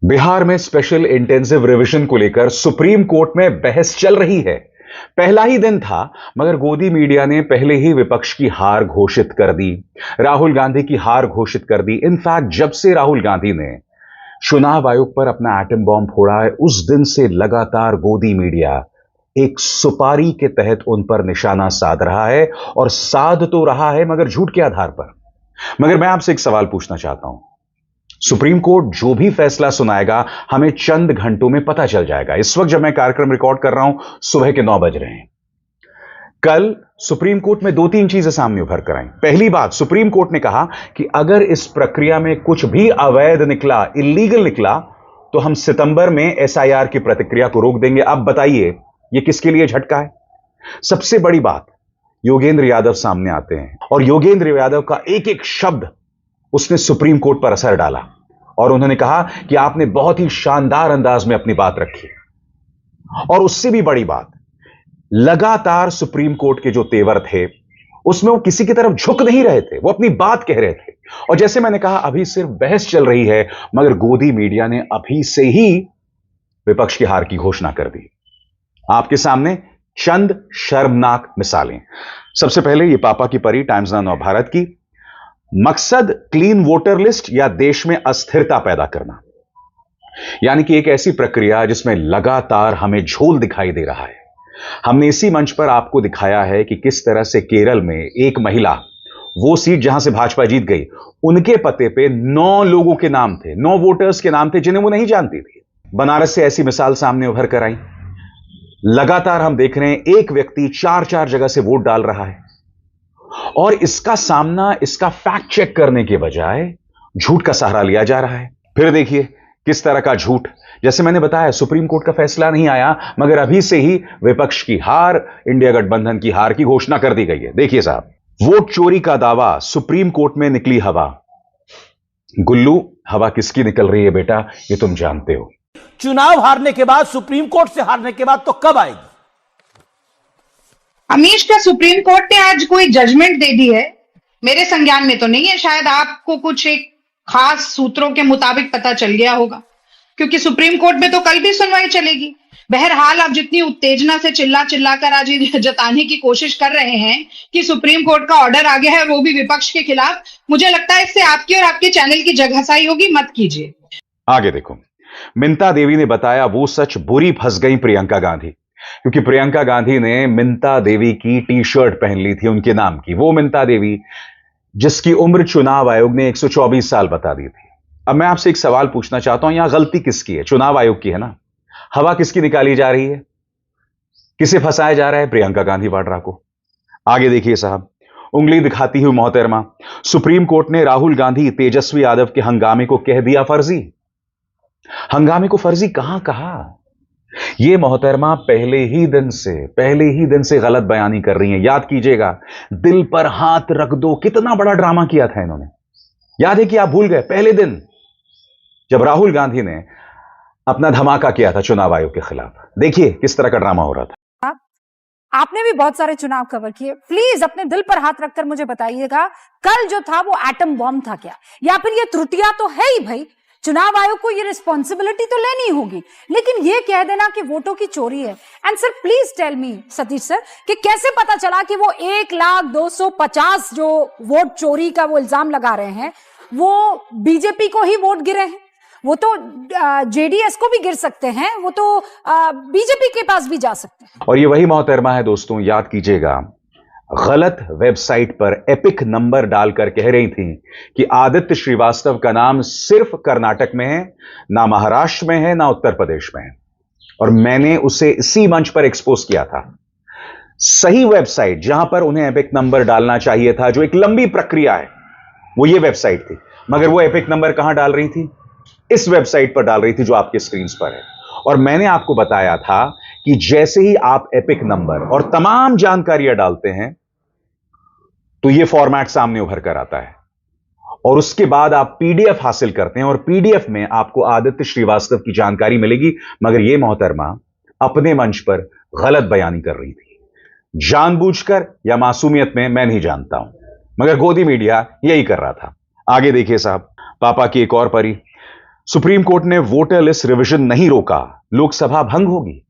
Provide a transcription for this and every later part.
बिहार में special intensive revision को लेकर सुप्रीम कोर्ट में बहस चल रही है। पहला ही दिन था, मगर गोदी मीडिया ने पहले ही विपक्ष की हार घोषित कर दी। राहुल गांधी की हार घोषित कर दी। इनफैक्ट जब से राहुल गांधी ने चुनाव आयोग पर अपना एटम बॉम्ब फोड़ा है, उस दिन से लगातार गोदी मीडिया एक सुपारी के तहत उन पर निशाना साध रहा है, और साध तो रहा है मगर झूठ के आधार पर। मगर मैं आपसे एक सवाल पूछना चाहता हूं। सुप्रीम कोर्ट जो भी फैसला सुनाएगा, हमें चंद घंटों में पता चल जाएगा। इस वक्त जब मैं कार्यक्रम रिकॉर्ड कर रहा हूं, सुबह के 9 बज रहे हैं। कल सुप्रीम कोर्ट में 2-3 चीजें सामने उभर कर आई। पहली बात, सुप्रीम कोर्ट ने कहा कि अगर इस प्रक्रिया में कुछ भी अवैध निकला, इल्लीगल निकला, तो हम सितंबर में एसआईआर की प्रक्रिया को रोक देंगे। अब बताइए, यह किसके लिए झटका है? सबसे बड़ी बात, योगेंद्र यादव सामने आते हैं, और योगेंद्र यादव का एक एक शब्द उसने सुप्रीम कोर्ट पर असर डाला, और उन्होंने कहा कि आपने बहुत ही शानदार अंदाज में अपनी बात रखी। और उससे भी बड़ी बात, लगातार सुप्रीम कोर्ट के जो तेवर थे, उसमें वो किसी की तरफ झुक नहीं रहे थे, वो अपनी बात कह रहे थे। और जैसे मैंने कहा, अभी सिर्फ बहस चल रही है, मगर गोदी मीडिया ने अभी से ही विपक्ष की हार की घोषणा कर दी। आपके सामने चंद शर्मनाक मिसालें। सबसे पहले ये पापा की परी टाइम्स नाउ भारत की। मकसद क्लीन वोटर लिस्ट या देश में अस्थिरता पैदा करना, यानी कि एक ऐसी प्रक्रिया जिसमें लगातार हमें झोल दिखाई दे रहा है। हमने इसी मंच पर आपको दिखाया है कि किस तरह से केरल में एक महिला, वो सीट जहां से भाजपा जीत गई, उनके पते पे 9 लोगों के नाम थे, 9 वोटर्स के नाम थे जिन्हें वो नहीं जानती थी। बनारस से ऐसी मिसाल सामने उभर कर आई। लगातार हम देख रहे हैं एक व्यक्ति 4-4 जगह से वोट डाल रहा है, और इसका सामना, इसका फैक्ट चेक करने के बजाय झूठ का सहारा लिया जा रहा है। फिर देखिए किस तरह का झूठ। जैसे मैंने बताया, सुप्रीम कोर्ट का फैसला नहीं आया, मगर अभी से ही विपक्ष की हार, इंडिया गठबंधन की हार की घोषणा कर दी गई है। देखिए साहब, वोट चोरी का दावा, सुप्रीम कोर्ट में निकली हवा। गुल्लू, हवा किसकी निकल रही है बेटा, ये तुम जानते हो। चुनाव हारने के बाद, सुप्रीम कोर्ट से हारने के बाद तो कब आएगी? अमीश, का सुप्रीम कोर्ट ने आज कोई जजमेंट दे दी है? मेरे संज्ञान में तो नहीं है। शायद आपको कुछ एक खास सूत्रों के मुताबिक पता चल गया होगा, क्योंकि सुप्रीम कोर्ट में तो कल भी सुनवाई चलेगी। बहरहाल, आप जितनी उत्तेजना से चिल्ला चिल्ला कर आज ये जताने की कोशिश कर रहे हैं कि सुप्रीम कोर्ट का ऑर्डर आ गया है, वो भी विपक्ष के खिलाफ, मुझे लगता है इससे आपकी और आपके चैनल की जगहसाई होगी। मत कीजिए। आगे देखो, मिंता देवी ने बताया वो सच, बुरी फंस गई प्रियंका गांधी, क्योंकि प्रियंका गांधी ने मिंता देवी की टी शर्ट पहन ली थी उनके नाम की। वो मिंता देवी जिसकी उम्र चुनाव आयोग ने 124 साल बता दी थी। अब मैं आपसे एक सवाल पूछना चाहता हूं, यहां गलती किसकी है? चुनाव आयोग की है ना। हवा किसकी निकाली जा रही है? किसे फंसाया जा रहा है? प्रियंका गांधी वाड्रा को। आगे देखिए साहब, उंगली दिखाती हुई मोहतरमा, सुप्रीम कोर्ट ने राहुल गांधी तेजस्वी यादव के हंगामे को कह दिया फर्जी। हंगामे को फर्जी कहां कहा? यह मोहतरमा पहले ही दिन से गलत बयानी कर रही हैं। याद कीजिएगा, दिल पर हाथ रख दो, कितना बड़ा ड्रामा किया था इन्होंने। याद है कि आप भूल गए पहले दिन जब राहुल गांधी ने अपना धमाका किया था चुनाव आयोग के खिलाफ। देखिए किस तरह का ड्रामा हो रहा था। आपने भी बहुत सारे चुनाव कवर किए, प्लीज अपने दिल पर हाथ रखकर मुझे बताइएगा, कल जो था वो एटम बॉम्ब था क्या? या फिर ये त्रुटियां तो है ही भाई, चुनाव आयोग को ये रिस्पॉन्सिबिलिटी तो लेनी होगी, लेकिन ये कह देना कि वोटों की चोरी है। And sir, please tell me Satish sir, कि कैसे पता चला कि वो 1,250 जो वोट चोरी का वो इल्जाम लगा रहे हैं, वो बीजेपी को ही वोट गिरे हैं? वो तो जेडीएस को भी गिर सकते हैं, वो तो बीजेपी के पास भी जा सकते हैं। और ये वही मोहतरमा है दोस्तों, याद कीजिएगा, गलत वेबसाइट पर एपिक नंबर डालकर कह रही थी कि आदित्य श्रीवास्तव का नाम सिर्फ कर्नाटक में है, ना महाराष्ट्र में है, ना उत्तर प्रदेश में है। और मैंने उसे इसी मंच पर एक्सपोज किया था। सही वेबसाइट जहां पर उन्हें एपिक नंबर डालना चाहिए था, जो एक लंबी प्रक्रिया है, वो ये वेबसाइट थी। मगर वो एपिक नंबर कहां डाल रही थी? इस वेबसाइट पर डाल रही थी जो आपके स्क्रीन पर है। और मैंने आपको बताया था कि जैसे ही आप एपिक नंबर और तमाम जानकारियां डालते हैं, तो यह फॉर्मेट सामने उभर कर आता है, और उसके बाद आप पीडीएफ हासिल करते हैं, और पीडीएफ में आपको आदित्य श्रीवास्तव की जानकारी मिलेगी। मगर यह मोहतरमा अपने मंच पर गलत बयानी कर रही थी, जानबूझकर या मासूमियत में मैं नहीं जानता हूं, मगर गोदी मीडिया यही कर रहा था। आगे देखिए साहब, पापा की एक और परी, सुप्रीम कोर्ट ने वोटर लिस्ट रिवीजन नहीं रोका, लोकसभा भंग होगी।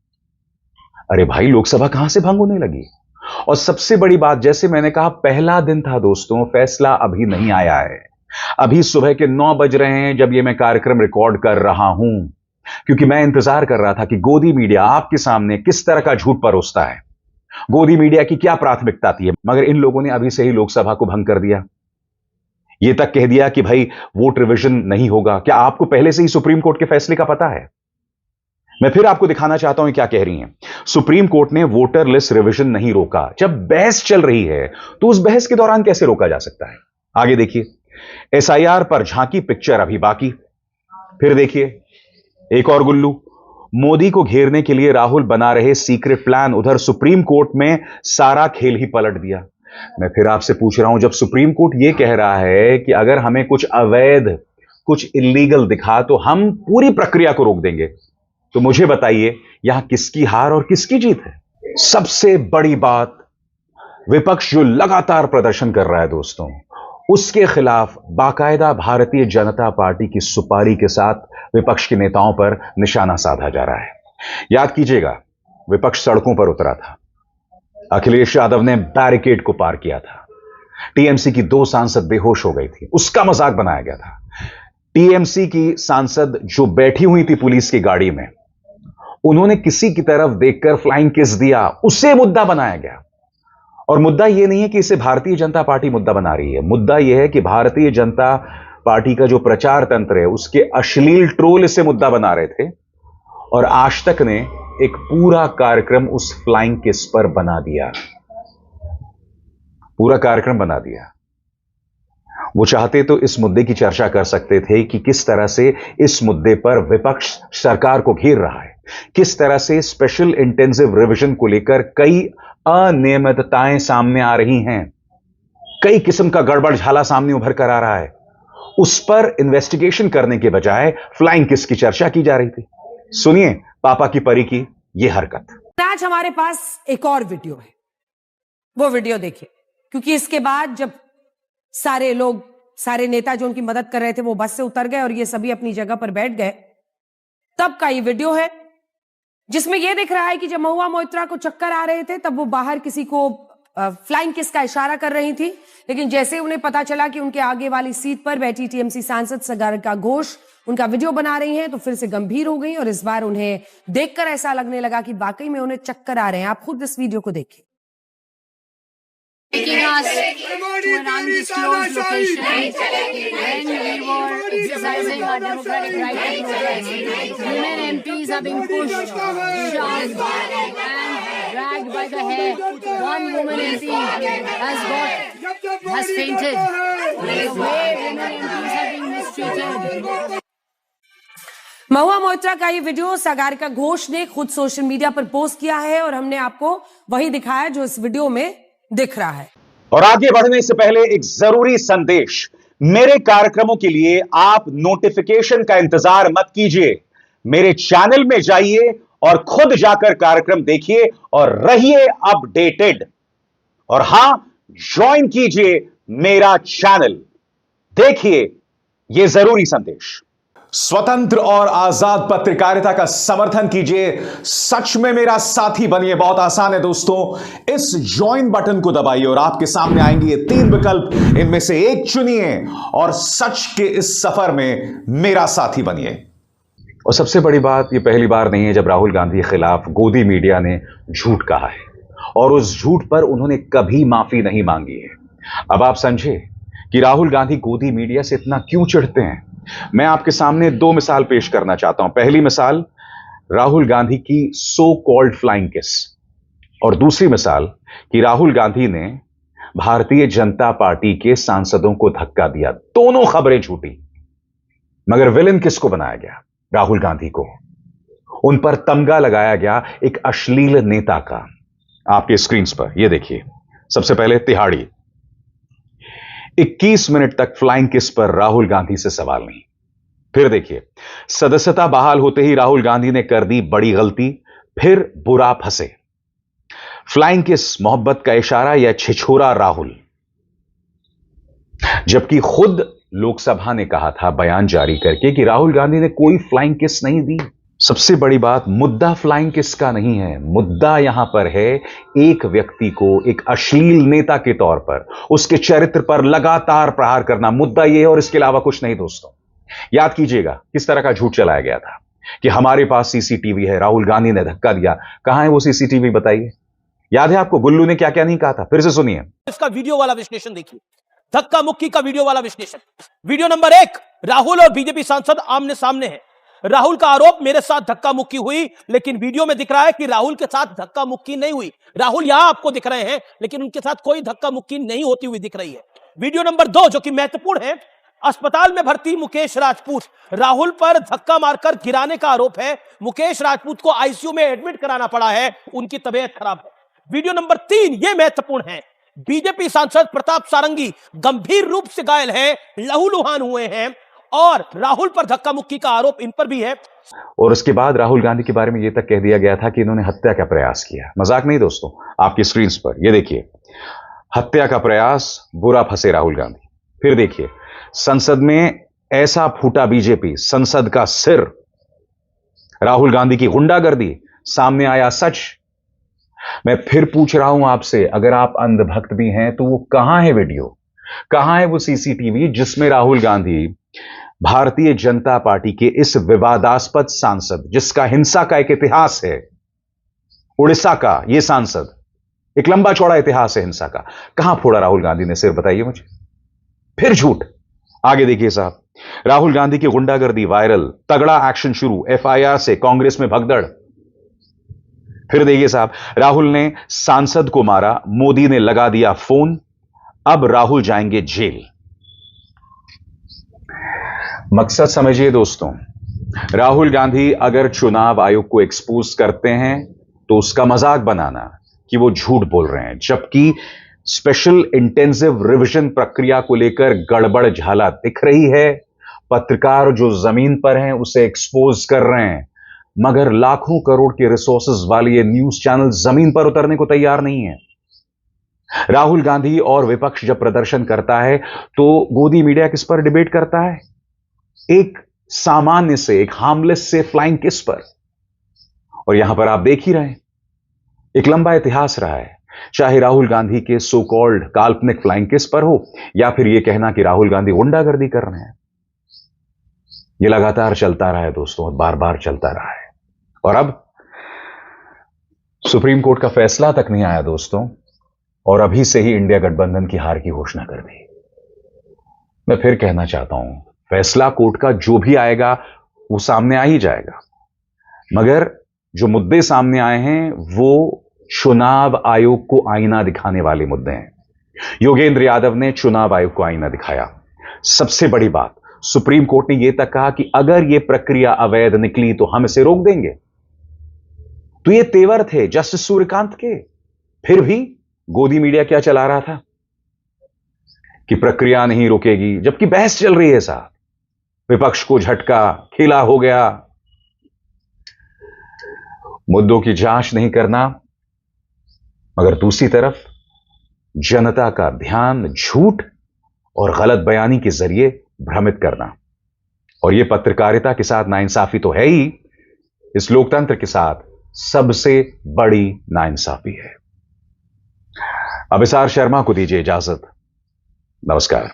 अरे भाई, लोकसभा कहां से भंग होने लगी? और सबसे बड़ी बात, जैसे मैंने कहा, पहला दिन था दोस्तों, फैसला अभी नहीं आया है। अभी सुबह के 9 बज रहे हैं जब यह मैं कार्यक्रम रिकॉर्ड कर रहा हूं, क्योंकि मैं इंतजार कर रहा था कि गोदी मीडिया आपके सामने किस तरह का झूठ परोसता है, गोदी मीडिया की क्या प्राथमिकता थी। मगर इन लोगों ने अभी से ही लोकसभा को भंग कर दिया, यह तक कह दिया कि भाई वोट रिवीजन नहीं होगा। क्या आपको पहले से ही सुप्रीम कोर्ट के फैसले का पता है? मैं फिर आपको दिखाना चाहता हूं क्या कह रही हैं। सुप्रीम कोर्ट ने वोटर लिस्ट रिवीजन नहीं रोका। जब बहस चल रही है तो उस बहस के दौरान कैसे रोका जा सकता है? आगे देखिए, एसआईआर पर झांकी पिक्चर अभी बाकी। फिर देखिए एक और गुल्लू, मोदी को घेरने के लिए राहुल बना रहे सीक्रेट प्लान। उधर सुप्रीम कोर्ट में सारा खेल ही पलट दिया। मैं फिर आपसे पूछ रहा हूं, जब सुप्रीम कोर्ट यह कह रहा है कि अगर हमें कुछ अवैध, कुछ इलीगल दिखा तो हम पूरी प्रक्रिया को रोक देंगे, तो मुझे बताइए यहां किसकी हार और किसकी जीत है? सबसे बड़ी बात, विपक्ष जो लगातार प्रदर्शन कर रहा है दोस्तों, उसके खिलाफ बाकायदा भारतीय जनता पार्टी की सुपारी के साथ विपक्ष के नेताओं पर निशाना साधा जा रहा है। याद कीजिएगा, विपक्ष सड़कों पर उतरा था, अखिलेश यादव ने बैरिकेड को पार किया था, टीएमसी की 2 सांसद बेहोश हो गई थी, उसका मजाक बनाया गया था। टीएमसी की सांसद जो बैठी हुई थी पुलिस की गाड़ी में, उन्होंने किसी की तरफ देखकर फ्लाइंग किस दिया, उसे मुद्दा बनाया गया। और मुद्दा यह नहीं है कि इसे भारतीय जनता पार्टी मुद्दा बना रही है, मुद्दा यह है कि भारतीय जनता पार्टी का जो प्रचार तंत्र है, उसके अश्लील ट्रोल इसे मुद्दा बना रहे थे। और आज तक ने एक पूरा कार्यक्रम उस फ्लाइंग किस पर बना दिया, पूरा कार्यक्रम बना दिया। वो चाहते तो इस मुद्दे की चर्चा कर सकते थे कि किस तरह से इस मुद्दे पर विपक्ष सरकार को घेर रहा है, किस तरह से स्पेशल इंटेंसिव रिवीजन को लेकर कई अनियमितताएं सामने आ रही हैं, कई किस्म का गड़बड़ झाला सामने उभर कर आ रहा है। उस पर इन्वेस्टिगेशन करने के बजाय फ्लाइंग किस की चर्चा की जा रही थी। सुनिए पापा की परी की यह हरकत। आज हमारे पास एक और वीडियो है, वो वीडियो देखिए, क्योंकि इसके बाद जब सारे लोग, सारे नेता जो उनकी मदद कर रहे थे वो बस से उतर गए और ये सभी अपनी जगह पर बैठ गए, तब का ये वीडियो है जिसमें यह दिख रहा है कि जब महुआ मोइत्रा को चक्कर आ रहे थे तब वो बाहर किसी को फ्लाइंग किस का इशारा कर रही थी, लेकिन जैसे उन्हें पता चला कि उनके आगे वाली सीट पर बैठी टीएमसी सांसद सागरिका घोष उनका वीडियो बना रही हैं, तो फिर से गंभीर हो गई और इस बार उन्हें देखकर ऐसा लगने लगा कि वाकई में उन्हें चक्कर आ रहे हैं। आप खुद इस वीडियो को देखिए। Taking us to an undisclosed location when we were exercising our democratic right to protest. Women MPs are being pushed, shoved and dragged by the hair. One woman MP has fainted. The way women MPs are being mistreated. Mahua Moitra का ये video Sagarika Ghosh ने खुद social media पर post किया है और हमने आपको वही दिखाया जो इस वीडियो में दिख रहा है। और आगे बढ़ने से पहले एक जरूरी संदेश, मेरे कार्यक्रमों के लिए आप नोटिफिकेशन का इंतजार मत कीजिए, मेरे चैनल में जाइए और खुद जाकर कार्यक्रम देखिए और रहिए अपडेटेड। और हां, ज्वाइन कीजिए मेरा चैनल, देखिए यह जरूरी संदेश। स्वतंत्र और आजाद पत्रकारिता का समर्थन कीजिए, सच में मेरा साथी बनिए। बहुत आसान है दोस्तों, इस ज्वाइन बटन को दबाइए और आपके सामने आएंगे ये 3 विकल्प, इनमें से एक चुनिए और सच के इस सफर में मेरा साथी बनिए। और सबसे बड़ी बात, ये पहली बार नहीं है जब राहुल गांधी के खिलाफ गोदी मीडिया ने झूठ कहा है और उस झूठ पर उन्होंने कभी माफी नहीं मांगी है। अब आप समझे कि राहुल गांधी गोदी मीडिया से इतना क्यों चिढ़ते हैं। मैं आपके सामने 2 मिसाल पेश करना चाहता हूं। पहली मिसाल राहुल गांधी की सो कॉल्ड फ्लाइंग किस, और दूसरी मिसाल कि राहुल गांधी ने भारतीय जनता पार्टी के सांसदों को धक्का दिया। दोनों खबरें झूठी, मगर विलन किसको बनाया गया? राहुल गांधी को। उन पर तमगा लगाया गया एक अश्लील नेता का। आपके स्क्रीन पर यह देखिए। सबसे पहले तिहाड़ी, 21 मिनट तक फ्लाइंग किस पर राहुल गांधी से सवाल नहीं। फिर देखिए, सदस्यता बहाल होते ही राहुल गांधी ने कर दी बड़ी गलती, फिर बुरा फंसे। फ्लाइंग किस मोहब्बत का इशारा या छिछोरा राहुल, जबकि खुद लोकसभा ने कहा था बयान जारी करके कि राहुल गांधी ने कोई फ्लाइंग किस नहीं दी। सबसे बड़ी बात, मुद्दा फ्लाइंग किस का नहीं है, मुद्दा यहां पर है एक व्यक्ति को एक अश्लील नेता के तौर पर उसके चरित्र पर लगातार प्रहार करना। मुद्दा यह है और इसके अलावा कुछ नहीं। दोस्तों याद कीजिएगा किस तरह का झूठ चलाया गया था कि हमारे पास सीसीटीवी है, राहुल गांधी ने धक्का दिया। कहां है वो सीसीटीवी, बताइए। याद है आपको गुल्लू ने क्या क्या नहीं कहा था? फिर से सुनिए। इसका वीडियो वाला विश्लेषण देखिए, धक्का मुक्की का वीडियो वाला विश्लेषण। वीडियो नंबर 1, राहुल और बीजेपी सांसद आमने सामने हैं। राहुल का आरोप, मेरे साथ धक्का मुक्की हुई, लेकिन वीडियो में दिख रहा है कि राहुल के साथ धक्का मुक्की नहीं हुई। राहुल यहां आपको दिख रहे हैं, लेकिन उनके साथ कोई धक्का मुक्की नहीं होती हुई दिख रही है। वीडियो नंबर 2 जो कि महत्वपूर्ण है, अस्पताल में भर्ती मुकेश राजपूत, राहुल पर धक्का मारकर गिराने का आरोप है। मुकेश राजपूत को आईसीयू में एडमिट कराना पड़ा है, उनकी तबीयत खराब है। वीडियो नंबर 3 यह महत्वपूर्ण है, बीजेपी सांसद प्रताप सारंगी गंभीर रूप से घायल हैं, लहूलुहान हुए हैं और राहुल पर धक्का मुक्की का आरोप इन पर भी है। और उसके बाद राहुल गांधी के बारे में यह तक कह दिया गया था कि इन्होंने हत्या का प्रयास किया। मजाक नहीं दोस्तों, आपकी स्क्रीन पर ये देखिए, हत्या का प्रयास, बुरा फंसे राहुल गांधी। फिर देखिए, संसद में ऐसा फूटा बीजेपी, संसद का सिर, राहुल गांधी की गुंडागर्दी, सामने आया सच। मैं फिर पूछ रहा हूं आपसे, अगर आप अंधभक्त भी हैं तो वो कहां है वीडियो, कहां है वो सीसीटीवी जिसमें राहुल गांधी भारतीय जनता पार्टी के इस विवादास्पद सांसद, जिसका हिंसा का एक इतिहास है, उड़ीसा का यह सांसद, एक लंबा चौड़ा इतिहास है हिंसा का, कहां फोड़ा राहुल गांधी ने सिर, बताइए मुझे। फिर झूठ। आगे देखिए साहब, राहुल गांधी की गुंडागर्दी वायरल, तगड़ा एक्शन शुरू, एफआईआर से कांग्रेस में भगदड़। फिर देखिए साहब, राहुल ने सांसद को मारा, मोदी ने लगा दिया फोन, अब राहुल जाएंगे जेल। मकसद समझिए दोस्तों, राहुल गांधी अगर चुनाव आयोग को एक्सपोज करते हैं तो उसका मजाक बनाना कि वो झूठ बोल रहे हैं, जबकि स्पेशल इंटेंसिव रिवीजन प्रक्रिया को लेकर गड़बड़ झाला दिख रही है। पत्रकार जो जमीन पर हैं उसे एक्सपोज कर रहे हैं, मगर लाखों करोड़ के रिसोर्सेज वाले ये न्यूज चैनल जमीन पर उतरने को तैयार नहीं है। राहुल गांधी और विपक्ष जब प्रदर्शन करता है तो गोदी मीडिया किस पर डिबेट करता है? एक सामान्य से, एक हार्मलेस से फ्लाइंग किस पर। और यहां पर आप देख ही रहे हैं, एक लंबा इतिहास रहा है, चाहे राहुल गांधी के सो कॉल्ड काल्पनिक फ्लाइंग किस पर हो या फिर यह कहना कि राहुल गांधी गुंडागर्दी कर रहे हैं। यह लगातार चलता रहा है दोस्तों, और बार बार चलता रहा है। और अब सुप्रीम कोर्ट का फैसला तक नहीं आया दोस्तों, और अभी से ही इंडिया गठबंधन की हार की घोषणा कर दी। मैं फिर कहना चाहता हूं, फैसला कोर्ट का जो भी आएगा वो सामने आ ही जाएगा, मगर जो मुद्दे सामने आए हैं वो चुनाव आयोग को आईना दिखाने वाले मुद्दे हैं। योगेंद्र यादव ने चुनाव आयोग को आईना दिखाया। सबसे बड़ी बात, सुप्रीम कोर्ट ने यह तक कहा कि अगर यह प्रक्रिया अवैध निकली तो हम इसे रोक देंगे। तो ये तेवर थे जस्टिस सूर्यकांत के। फिर भी गोदी मीडिया क्या चला रहा था कि प्रक्रिया नहीं रुकेगी, जबकि बहस चल रही है साहब। विपक्ष को झटका, खेला हो गया। मुद्दों की जांच नहीं करना, मगर दूसरी तरफ जनता का ध्यान झूठ और गलत बयानी के जरिए भ्रमित करना। और यह पत्रकारिता के साथ नाइंसाफी तो है ही, इस लोकतंत्र के साथ सबसे बड़ी नाइंसाफी है। अभिसार शर्मा को दीजिए इजाजत। नमस्कार।